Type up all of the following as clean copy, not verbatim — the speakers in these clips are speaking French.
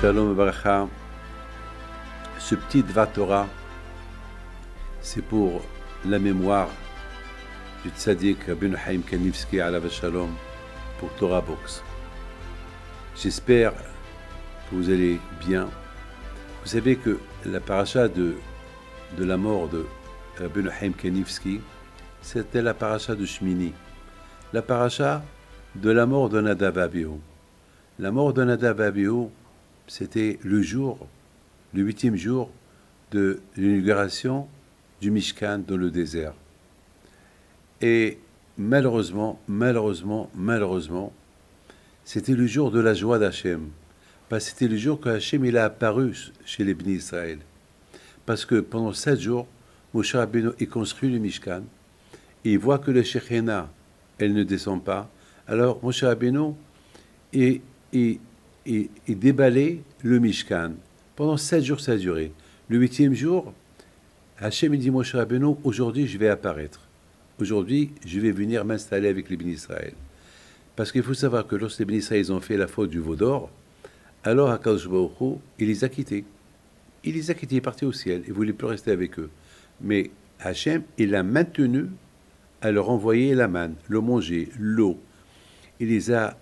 Shalom Baracha. Ce petit Dvar Torah, c'est pour la mémoire du tzaddik Rabbeinu Chaim Kanievski alav Shalom pour Torah Box. J'espère que vous allez bien. Vous savez que la paracha de la mort de Rabbeinu Chaim Kanievski, c'était la paracha de Shmini, la paracha de la mort de Nadav Abihu. La mort de Nadav Abihu, c'était le 8e jour de l'inauguration du Mishkan dans le désert. Et malheureusement, c'était le jour de la joie d'Hachem. Parce que c'était le jour que Hachem il a apparu chez les Bnei Israël. Parce que pendant 7 jours, Moshe Rabbeinu il construit le Mishkan, et il voit que le Shekhinah, elle ne descend pas. Alors Moshe Rabbeinu il déballait le Mishkan. Pendant 7 jours, ça a duré. Le 8e jour, Hachem dit Moshe Rabbeinu, aujourd'hui je vais apparaître. Aujourd'hui, je vais venir m'installer avec les Bnei Israël. Parce qu'il faut savoir que lorsque les Bnei Israël ont fait la faute du veau d'or, alors HaKadosh Baruch Hu, il les a quittés. Il les a quittés, il est parti au ciel. Il ne voulait plus rester avec eux. Mais Hachem, il l'a maintenu à leur envoyer la manne, le manger, l'eau. Il les a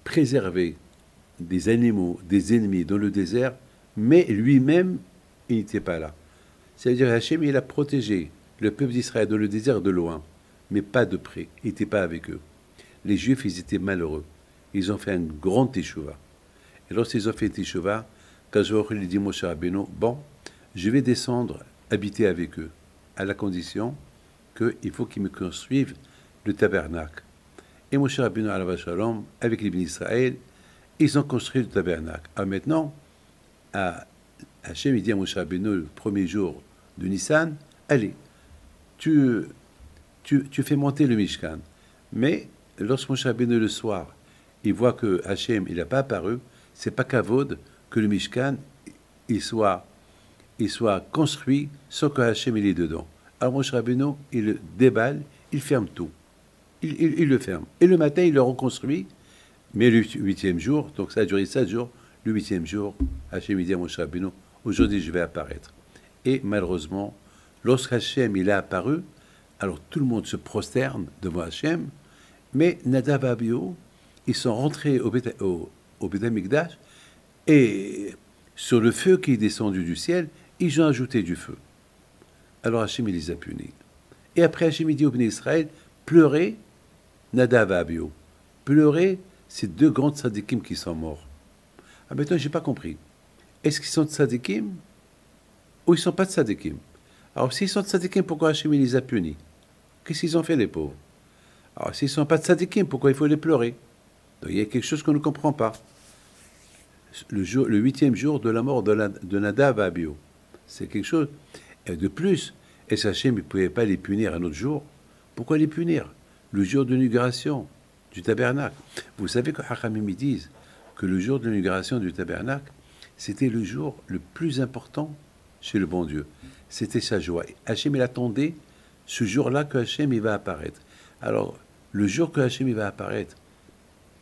préservés des animaux, des ennemis dans le désert, mais lui-même, il n'était pas là. C'est-à-dire Hachem, il a protégé le peuple d'Israël dans le désert de loin, mais pas de près. Il n'était pas avec eux. Les Juifs, ils étaient malheureux. Ils ont fait un grand teshuva. Et lorsqu'ils ont fait teshuva, quand il dit Moshe Rabbeinu, bon, je vais descendre, habiter avec eux, à la condition qu'il faut qu'ils me construisent le tabernacle. Et Moshe Rabbeinu, alav Shalom, avec les Bnei Israël, ils ont construit le tabernacle. Alors maintenant, Hachem, il dit à Moshe Rabbeinu, le premier jour de Nissan, allez, tu fais monter le Mishkan. Mais lorsque Moshe Rabbeinu, le soir, il voit que Hachem, il n'a pas apparu, c'est pas kavod que le Mishkan, il soit construit sans que Hachem, il est dedans. Alors Moshe Rabbeinu, il le déballe, il ferme tout. Il le ferme. Et le matin, il le reconstruit. Mais le 8e jour, donc ça a duré 7 jours, le 8e jour, Hachem dit à Moshe Rabbeinu, aujourd'hui je vais apparaître. Et malheureusement, lorsque Hachem il a apparu, alors tout le monde se prosterne devant Hachem, mais Nadav et Abihu, ils sont rentrés au Beth Amikdash, et sur le feu qui est descendu du ciel, ils ont ajouté du feu. Alors Hachem il les a punis. Et après Hachem il dit au Bnei Israël, pleurez Nadav et Abihu. Pleurez ces 2 grands tzadikim qui sont morts. Ah, maintenant, je n'ai pas compris. Est-ce qu'ils sont tzadikim ou ils ne sont pas tzadikim? Alors, s'ils sont tzadikim, pourquoi Hachem les a punis? Qu'est-ce qu'ils ont fait, les pauvres? Alors, s'ils ne sont pas tzadikim, pourquoi il faut les pleurer? Donc, il y a quelque chose qu'on ne comprend pas. Le 8e jour de la mort de Nadav et Abihu, c'est quelque chose. Et de plus, est-ce qu'Hachem ne pouvait pas les punir un autre jour? Pourquoi les punir? Le jour de l'inauguration du tabernacle. Vous savez que Hachamim disent que le jour de l'inauguration du tabernacle, c'était le jour le plus important chez le bon Dieu. C'était sa joie. Hachem, il attendait ce jour-là que Hachem, il va apparaître. Alors, le jour que Hachem, il va apparaître,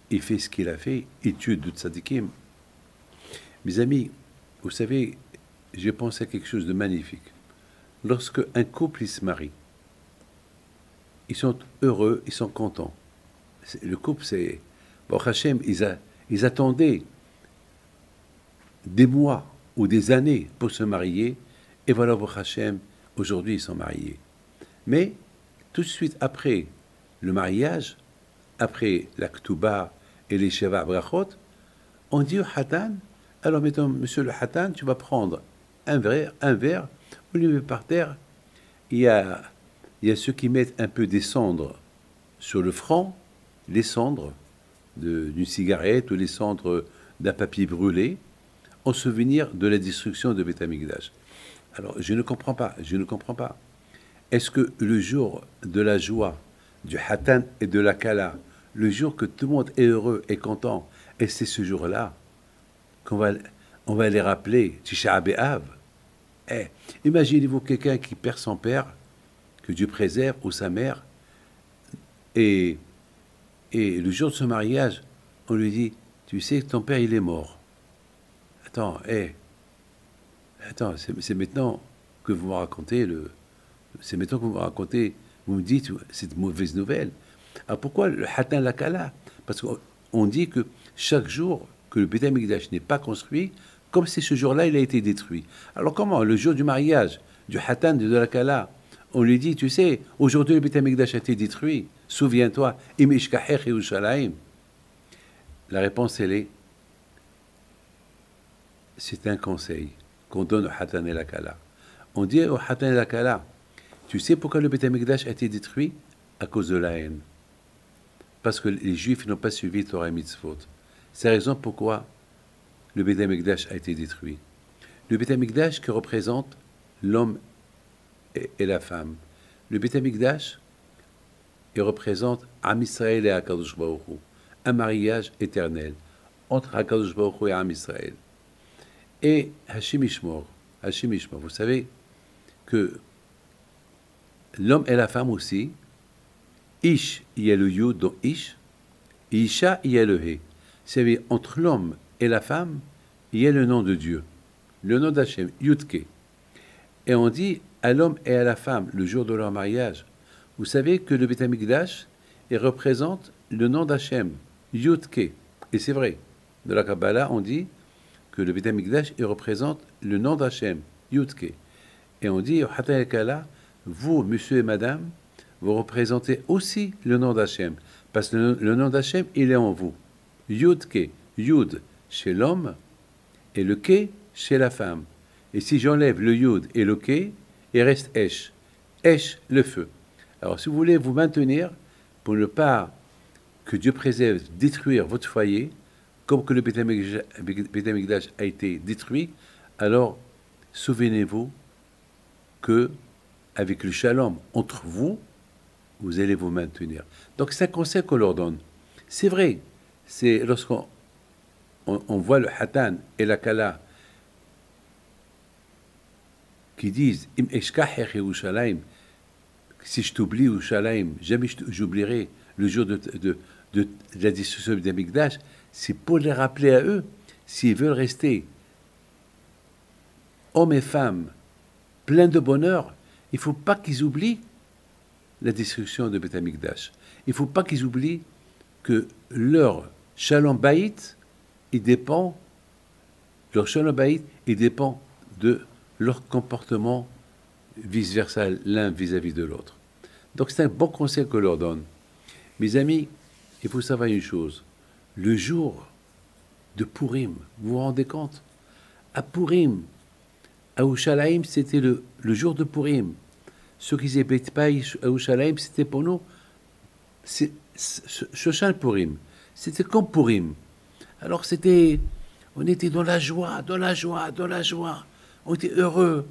il fait ce qu'il a fait, il tue de tzadikim. Mes amis, vous savez, j'ai pensé à quelque chose de magnifique. Lorsque un couple, il se marie, ils sont heureux, ils sont contents. Le couple, c'est... Bon, Hachem, ils attendaient des mois ou des années pour se marier, et voilà, pour Hachem, aujourd'hui, ils sont mariés. Mais, tout de suite après le mariage, après la Ketouba et les Sheva Brachot, on dit au Hatan, alors mettons, monsieur le Hatan, tu vas prendre un verre, vous le mettez par terre, il y a ceux qui mettent un peu des cendres sur le front, les cendres d'une cigarette ou les cendres d'un papier brûlé, en souvenir de la destruction de Beth Amikdash. Alors, je ne comprends pas. Est-ce que le jour de la joie, du Hatan et de la Kala, le jour que tout le monde est heureux et content, et c'est ce jour-là qu'on va les rappeler, Tisha B'Av? Imaginez-vous quelqu'un qui perd son père, que Dieu préserve, ou sa mère, et le jour de son mariage, on lui dit, tu sais que ton père, il est mort. attends, attends, c'est maintenant que vous me racontez c'est maintenant que vous me racontez, vous me dites cette mauvaise nouvelle. Alors pourquoi le Hatan la Kala? Parce qu'on dit que chaque jour que le Beth Amikdash n'est pas construit, comme si ce jour-là il a été détruit. Alors comment, le jour du mariage, du Hatan, de la Kala, on lui dit, tu sais, aujourd'hui le Beth Amikdash a été détruit, souviens-toi, Im Ishkacher Yerushalayim. La réponse, elle est, c'est un conseil qu'on donne au Hatan et la Kala. On dit au Hatan et la Kala, tu sais pourquoi le Beth Amikdash a été détruit? À cause de la haine. Parce que les Juifs n'ont pas suivi Torah et Mitzvot. C'est la raison pourquoi le Beth Amikdash a été détruit. Le Beth Amikdash qui représente l'homme et la femme. Le Beth Amikdash il représente Am Israël et HaKadosh Baruch Hu, un mariage éternel entre HaKadosh Baruch Hu et Am Israël. Et Hashim Ishmor, vous savez que l'homme et la femme aussi, Ish, il y a le Yud dans Ish, et Isha, il y a le He. C'est-à-dire, entre l'homme et la femme, il y a le nom de Dieu, le nom d'Hachem, Yudke. Et on dit à l'homme et à la femme, le jour de leur mariage, vous savez que le Beth Amikdash, il représente le nom d'Hachem, Yudke. Et c'est vrai, de la Kabbalah, on dit que le Beth Amikdash, il représente le nom d'Hachem, Yudke. Et on dit, Hatan el Kala, vous, monsieur et madame, vous représentez aussi le nom d'Hachem. Parce que le nom d'Hachem, il est en vous. Yud-Ke, Yud chez l'homme et le Ke chez la femme. Et si j'enlève le Yud et le Ke, il reste Esh. Esh, le feu. Alors si vous voulez vous maintenir, pour ne pas que Dieu préserve, détruire votre foyer, comme que le Beth Amikdash a été détruit, alors souvenez-vous que avec le shalom entre vous, vous allez vous maintenir. Donc c'est un conseil qu'on leur donne. C'est vrai, c'est lorsqu'on voit le Hatan et la Kala qui disent Im eshkacher Yerushalayim, si je t'oublie Yerushalayim, jamais j'oublierai le jour de la destruction du Mikdash, c'est pour les rappeler à eux, s'ils veulent rester hommes et femmes pleins de bonheur, il ne faut pas qu'ils oublient la destruction de Beth Amikdash. Il ne faut pas qu'ils oublient que leur Shalom Bayit, leur Shalom Bayit, il dépend de leur comportement vice-versa, l'un vis-à-vis de l'autre. Donc c'est un bon conseil que leur donne. Mes amis, il faut savoir une chose. Le jour de Purim, vous vous rendez compte? À Purim, à Yerushalayim, c'était le jour de Purim. Ceux qui n'habitent pas à Yerushalayim, c'était pour nous Shoshan Purim. C'était comme Purim. Alors on était dans la joie. On était heureux.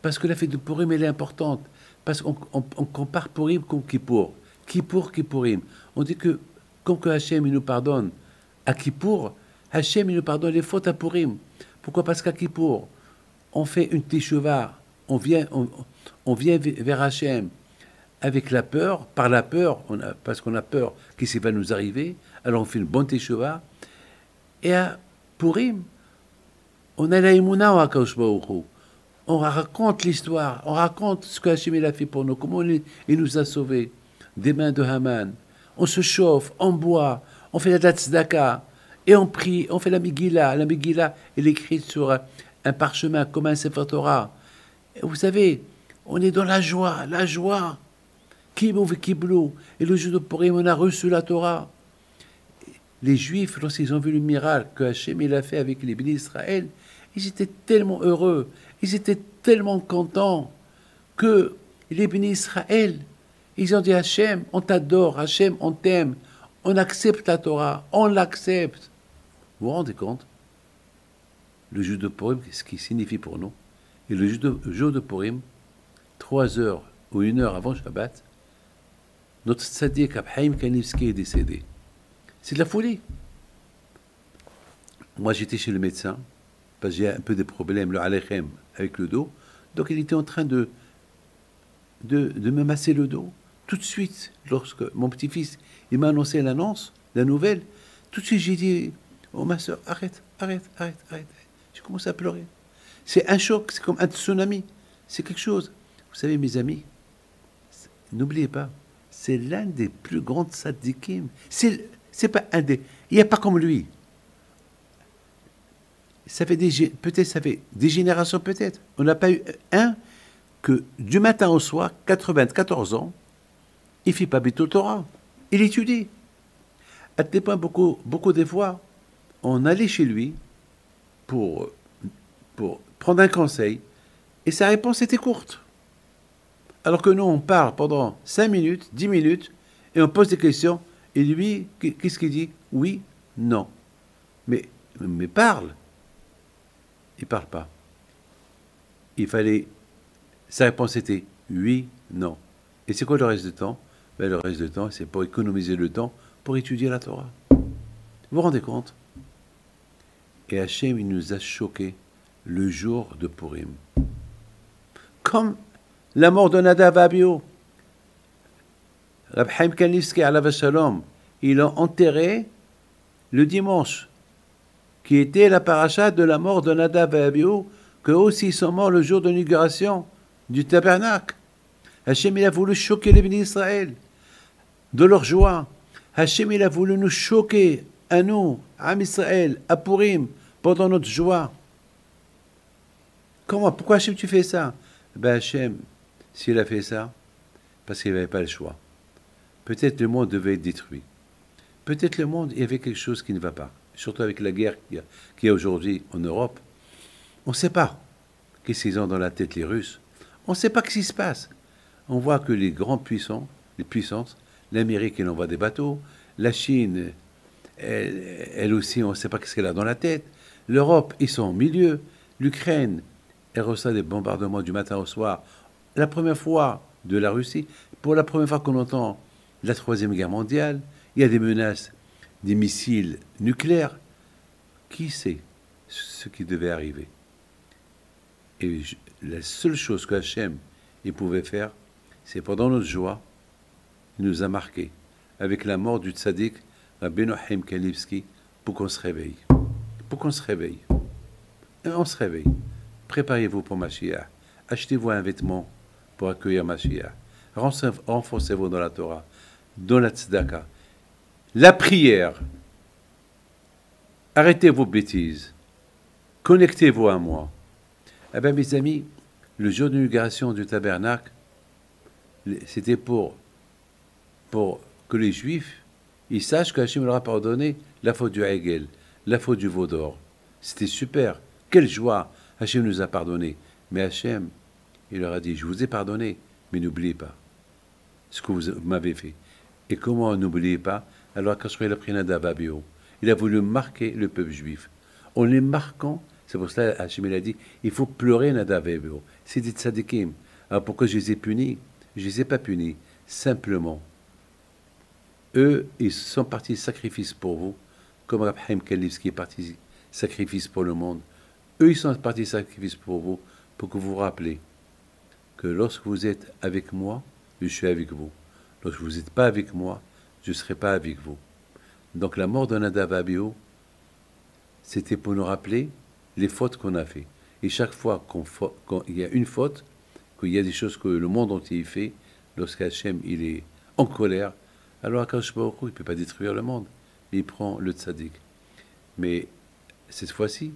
Parce que la fête de Purim, elle est importante. Parce qu'on compare Purim comme Kippour. Kippourim. On dit que, comme que Hachem, il nous pardonne à Kippour, Hachem, il nous pardonne les fautes à Purim. Pourquoi? Parce qu'à Kippour, on fait une teshuvah, on vient vers Hachem avec la peur, par la peur, parce qu'on a peur qu'est-ce qui va nous arriver, alors on fait une bonne teshuvah. Et à Purim, on a la Emouna au HaKadosh Baruch Hu. On raconte l'histoire, on raconte ce que Hachem il a fait pour nous, comment il nous a sauvés des mains de Haman. On se chauffe, on boit, on fait la tzedaka, et on prie, on fait la Megillah. La Megillah, elle est écrite sur un parchemin comme un Sefer Torah. Et vous savez, on est dans la joie. Kibou ve kiblou. Et le jour de Purim, on a reçu la Torah. Les Juifs, lorsqu'ils ont vu le miracle que Hachem il a fait avec les bénis d'Israël, ils étaient tellement heureux, ils étaient tellement contents que les bénis d'Israël, ils ont dit Hachem, on t'adore, Hachem, on t'aime, on accepte la Torah, on l'accepte. Vous vous rendez compte? Le jour de Purim, ce qui signifie pour nous. Et le jour de Purim, 3 heures ou 1 heure avant Shabbat, notre tzaddik Abhaim Kanivski est décédé. C'est de la folie. Moi, j'étais chez le médecin, parce que j'ai un peu de problèmes, le alechem, avec le dos. Donc, il était en train de me masser le dos. Tout de suite, lorsque mon petit-fils il m'a annoncé l'annonce, la nouvelle, tout de suite, j'ai dit, oh ma soeur, arrête. J'ai commencé à pleurer. C'est un choc, c'est comme un tsunami. C'est quelque chose. Vous savez, mes amis, n'oubliez pas, c'est l'un des plus grands tzadikim. C'est pas un des. Il n'y a pas comme lui. Ça fait peut-être ça fait des générations peut-être. On n'a pas eu un que du matin au soir, 94 ans, il ne fait pas Bitul Torah. Il étudie. À tel point, beaucoup des fois, on allait chez lui pour prendre un conseil et sa réponse était courte. Alors que nous, on parle pendant 5 minutes, 10 minutes et on pose des questions et lui, qu'est-ce qu'il dit? Oui, non. Mais parle. Il ne parle pas. Il fallait. Sa réponse était oui, non. Et c'est quoi le reste du temps? Ben, le reste du temps, c'est pour économiser le temps pour étudier la Torah. Vous vous rendez compte? Et Hachem, il nous a choqués le jour de Purim. Comme la mort de Nadav Abihu. Rab Chaim Kanievski, alav shalom, ils l'ont enterré le dimanche, qui était la paracha de la mort de Nadav et Abihu, qu'eux aussi ils sont morts le jour de l'inauguration du tabernacle. Hachem, il a voulu choquer les bénis d'Israël de leur joie. Hachem, il a voulu nous choquer, à nous, à Israël, à Purim, pendant notre joie. Comment? Pourquoi Hachem, tu fais ça? Ben Hachem, s'il a fait ça, parce qu'il n'avait pas le choix. Peut-être le monde devait être détruit. Peut-être le monde, il y avait quelque chose qui ne va pas. Surtout avec la guerre qu'il y a aujourd'hui en Europe. On ne sait pas qu'est-ce qu'ils ont dans la tête, les Russes. On ne sait pas ce qui se passe. On voit que les grands puissants, les puissances, l'Amérique, elle envoie des bateaux. La Chine, elle aussi, on ne sait pas ce qu'elle a dans la tête. L'Europe, ils sont au milieu. L'Ukraine, elle reçoit des bombardements du matin au soir. La première fois de la Russie, pour la première fois qu'on entend la Troisième Guerre mondiale, il y a des menaces, des missiles nucléaires. Qui sait ce qui devait arriver? Et la seule chose que Hachem il pouvait faire, c'est pendant notre joie, il nous a marqué avec la mort du tzaddik Rabbeinu Chaim Kanievski pour qu'on se réveille. Pour qu'on se réveille. Et on se réveille. Préparez-vous pour Mashiach. Achetez-vous un vêtement pour accueillir Mashiach. Renforcez-vous dans la Torah, dans la tzedaka. La prière. Arrêtez vos bêtises. Connectez-vous à moi. Eh bien, mes amis, le jour de l'inauguration du tabernacle, c'était pour que les Juifs, ils sachent qu'Hachem leur a pardonné la faute du Hegel, la faute du veau d'or. C'était super. Quelle joie! Hachem nous a pardonné. Mais Hachem, il leur a dit, je vous ai pardonné, mais n'oubliez pas ce que vous m'avez fait. Et comment n'oubliez pas? Alors, quand il a pris Nadav et Abihu, il a voulu marquer le peuple juif. En les marquant, c'est pour cela Hachem il a dit, il faut pleurer Nadav et Abihu. C'est des tzadikim. Alors pourquoi je les ai punis? Je ne les ai pas punis. Simplement, eux, ils sont partis sacrifice pour vous, comme Rab Chaim Kanievski est parti sacrifice pour le monde. Eux, ils sont partis sacrifice pour vous, pour que vous vous rappelez que lorsque vous êtes avec moi, je suis avec vous. Lorsque vous n'êtes pas avec moi, je ne serai pas avec vous. Donc la mort de Nadav et Abihu, c'était pour nous rappeler les fautes qu'on a fait. Et chaque fois qu'il y a une faute, qu'il y a des choses que le monde entier fait, lorsqu'Hachem il est en colère, alors Akadosh Baruch Hu, il ne peut pas détruire le monde. Il prend le tzaddik. Mais cette fois-ci,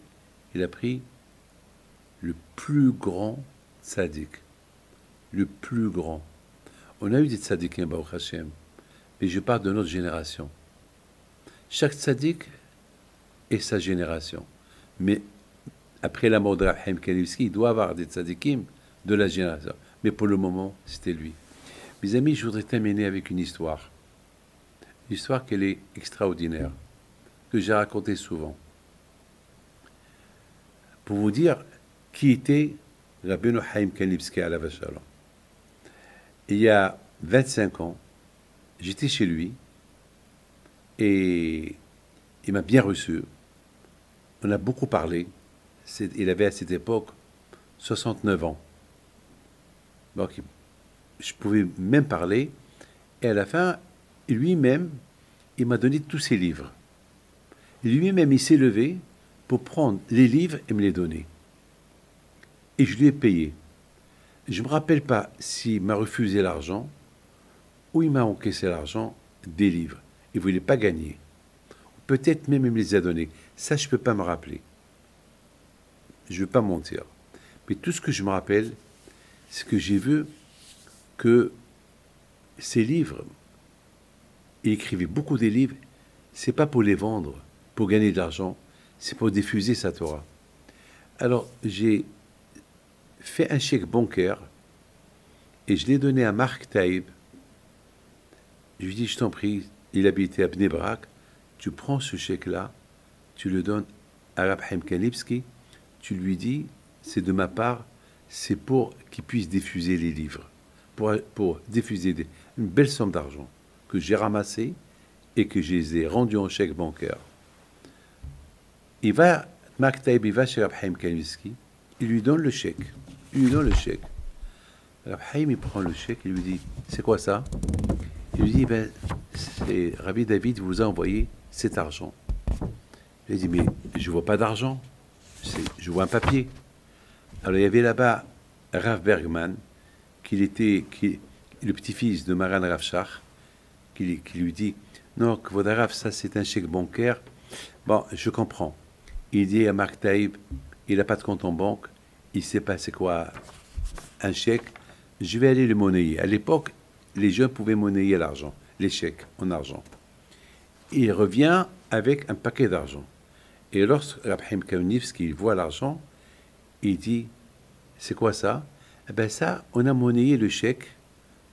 il a pris le plus grand tzaddik. Le plus grand. On a eu des tzaddikim, Baruch Hashem, mais je parle de notre génération. Chaque tzaddik est sa génération. Mais après la mort de Rab Chaim Kanievski, il doit avoir des tzaddikim de la génération. Mais pour le moment, c'était lui. Mes amis, je voudrais terminer avec une histoire. Une histoire qu'elle est extraordinaire, que j'ai racontée souvent. Pour vous dire qui était Rabbeinu Chaim Kanievski alav shalom. Il y a 25 ans, j'étais chez lui et il m'a bien reçu. On a beaucoup parlé. Il avait à cette époque 69 ans. Donc, je pouvais même parler. Et à la fin, lui-même, il m'a donné tous ses livres. Lui-même, il s'est levé pour prendre les livres et me les donner. Et je lui ai payé. Je ne me rappelle pas s'il m'a refusé l'argent ou il m'a encaissé l'argent des livres. Il ne voulait pas gagner. Peut-être même il me les a donnés. Ça, je ne peux pas me rappeler. Je ne veux pas mentir. Mais tout ce que je me rappelle, c'est que j'ai vu que ces livres, il écrivait beaucoup des livres, c'est pas pour les vendre, pour gagner de l'argent, c'est pour diffuser sa Torah. Alors, j'ai fait un chèque bancaire et je l'ai donné à Marc Taïb. Je lui ai dit, je t'en prie, il habitait à Bnei Brak, tu prends ce chèque-là, tu le donnes à Rab Chaim Kanivsky, tu lui dis, c'est de ma part, c'est pour qu'il puisse diffuser les livres, pour diffuser une belle somme d'argent que j'ai ramassée et que je les ai rendus en chèque bancaire. Il va, Marc Taïb, il va chez Rab Chaim Kanivsky, il lui donne le chèque. Il lui donne le chèque. Rab Chaim, il prend le chèque, il lui dit, c'est quoi ça? Il lui dit, ben, c'est Rabbi David vous a envoyé cet argent. Il dit, mais je ne vois pas d'argent, je vois un papier. Alors il y avait là-bas Rav Bergman, le petit-fils de Maran Rav Shach, qui lui dit, non, Kvod Rav, ça c'est un chèque bancaire. Bon, je comprends. Il dit à Marc Taïb, il n'a pas de compte en banque, il ne sait pas c'est quoi un chèque, je vais aller le monnayer. À l'époque, les gens pouvaient monnayer l'argent, les chèques en argent. Il revient avec un paquet d'argent. Et lorsque Rab Chaim Kanivsky voit l'argent, il dit, c'est quoi ça? Eh bien ça, on a monnayé le chèque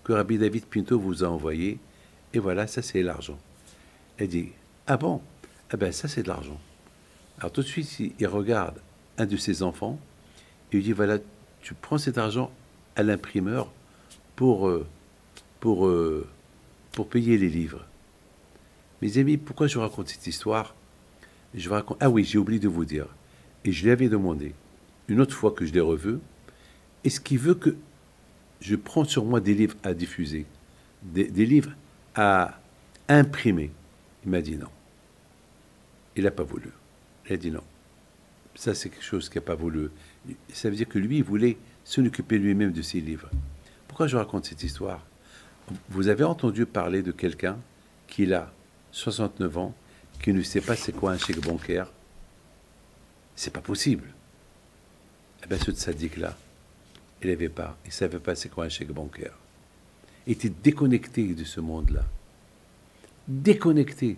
que Rabbi David Pinto vous a envoyé, et voilà, ça c'est l'argent. Il dit, ah bon? Eh bien ça c'est de l'argent. Alors tout de suite, il regarde un de ses enfants, et il dit, voilà, tu prends cet argent à l'imprimeur pour payer les livres. Mes amis, pourquoi je vous raconte cette histoire? Je vous raconte... Ah oui, j'ai oublié de vous dire. Et je lui avais demandé, une autre fois que je l'ai revu, est-ce qu'il veut que je prenne sur moi des livres à diffuser, des livres à imprimer? Il m'a dit non. Il n'a pas voulu. Il a dit non. Ça, c'est quelque chose qu'il n'a pas voulu. Ça veut dire que lui, il voulait s'en occuper lui-même de ses livres. Pourquoi je raconte cette histoire? Vous avez entendu parler de quelqu'un qui a 69 ans, qui ne sait pas c'est quoi un chèque bancaire? C'est pas possible. Eh bien, ce tzaddik-là, il ne savait pas c'est quoi un chèque bancaire. Il était déconnecté de ce monde-là. Déconnecté. Vous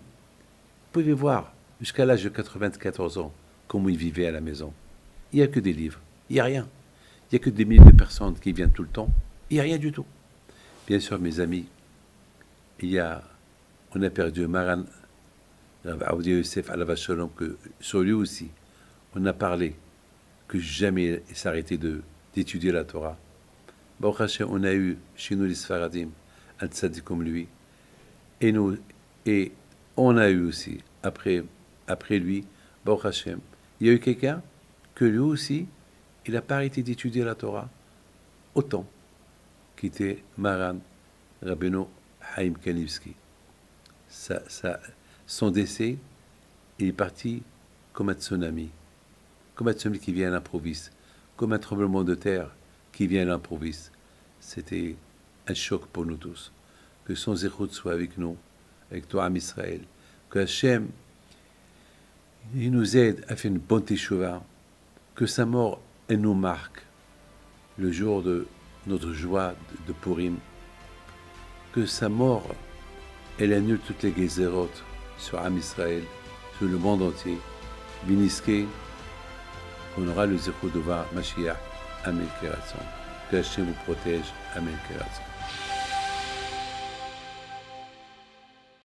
pouvez voir, jusqu'à l'âge de 94 ans, comment il vivait à la maison. Il n'y a que des livres. Il n'y a rien. Il n'y a que des milliers de personnes qui viennent tout le temps. Il n'y a rien du tout. Bien sûr, mes amis, on a perdu Maran Aoudi Yosef Alav Shalom, que sur lui aussi, on a parlé que jamais il s'arrêtait d'étudier la Torah. Baruch Hashem, on a eu chez nous les Sfaradim un tzaddik comme lui, et on a eu aussi, après lui, Baruch Hashem, il y a eu quelqu'un que lui aussi, il n'a pas arrêté d'étudier la Torah autant qu'était Maran Rabbeinu Chaim Kanivsky. Son décès, il est parti comme un tsunami qui vient à l'improviste, comme un tremblement de terre qui vient à l'improviste. C'était un choc pour nous tous. Que son zérout soit avec nous, avec toi, Am Israël. Que Hachem, il nous aide à faire une bonne teshuva. Que sa mort, elle nous marque le jour de notre joie de Purim. Que sa mort, elle annule toutes les gézérotes sur Am Israël, sur le monde entier. Biniske, on aura le zéro de voir Mashiach. Amen Keratzon. Que Hachem vous protège. Amen Keratzon.